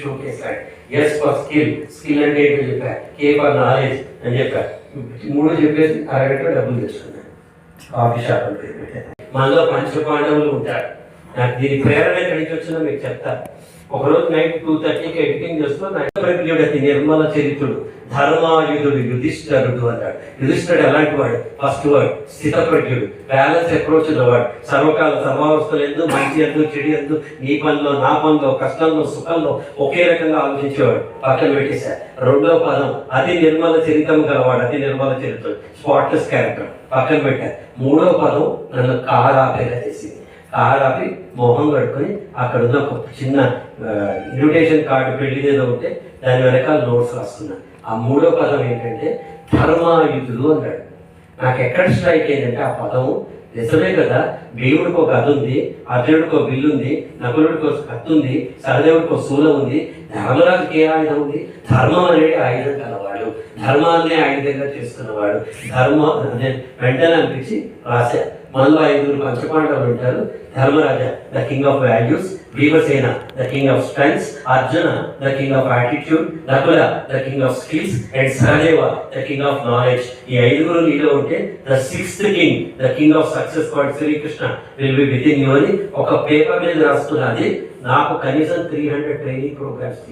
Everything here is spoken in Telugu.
షోకేసాడు. ఎస్ ఫర్ స్కిల్, స్కిల్ అంటే ఏంటో చెప్పారు. కే ఫర్ నాలెడ్జ్ అని చెప్పారు. 3 చెప్పేసి అరగంట డబ్బులు తెచ్చుకున్నాను. కాఫీ షాప్ అని పేరు పెట్టాను. మనలో పంచపాండవులు ఉంటారు. నాకు దీని ప్రేరణ ఎక్కడి నుంచి వచ్చిందో మీకు చెప్తాను. ఒకరోజు నైట్ 2:30కి ఎడిటింగ్ చేస్తూ ప్రజ్ఞుడు అతి నిర్మల చరిత్రుడు ధర్మాయుధుడు యుధిష్ఠరుడు అన్నాడు. యుధిష్ఠుడు ఎలాంటి వాడు? ఫస్ట్ వర్డ్ స్థితప్రజ్ఞుడు, బ్యాలెన్స్ అప్రోచ్ ఉన్నవాడు. సర్వకాల సర్వావస్థలు ఎందు, మంచి ఎందు, చెడు ఎందు, నీ పనిలో నా పనిలో, కష్టంలో సుఖంలో ఒకే రకంగా ఆలోచించేవాడు. పక్కన పెట్టేశారు. 2వ పదం అతి నిర్మల చరిత్రం గలవాడు, అతి నిర్మల చరిత్రుడు, స్పాట్లెస్ క్యారెక్టర్ పక్కన పెట్టారు. 3వ పదం నన్ను కారాపేగా చేసింది. కారాపి మొహం కడుకొని అక్కడ ఉన్న ఒక చిన్న ఇన్విటేషన్ కార్డు పెళ్లిదేదో ఉంటే దాని వెనకాల నోట్స్ రాస్తున్నాను. ఆ 3వ పదం ఏంటంటే ధర్మాయుధులు అన్నాడు. నాకు ఎక్కడ స్ట్రైక్ అయిందంటే ఆ పదము నిజమే కదా. భీముడికి ఒక గద ఉంది, అర్జునుడికి ఒక బిల్లు ఉంది, నకులుడికి ఒక కత్తి ఉంది, సహదేవుడికి ఒక శూలం ఉంది, ధర్మరాజుకి ఏ ఆయుధం ఉంది? ధర్మం అనేది ఆయుధం కలవాడు, ధర్మాన్నే ఆయుధంగా చేసుకున్నవాడు. ధర్మం అనే వెంటనే అనిపించి రాశా. మనలో 5 పంచపాండవులు ఉంటారు. Dharmaraja the king of values, Bhimasena the king of strengths, Arjuna the king of attitude, Nakula the king of skills and Sahadeva the king of knowledge. ఈ 5 నీలో ఉంటే the 6th king the king of success called Srikrishna will be with in you అని ఒక పేపర్ మీద రాస్తున్నది. నాకు కనీసం 300 ట్రైనింగ్ ప్రోగ్రామ్స్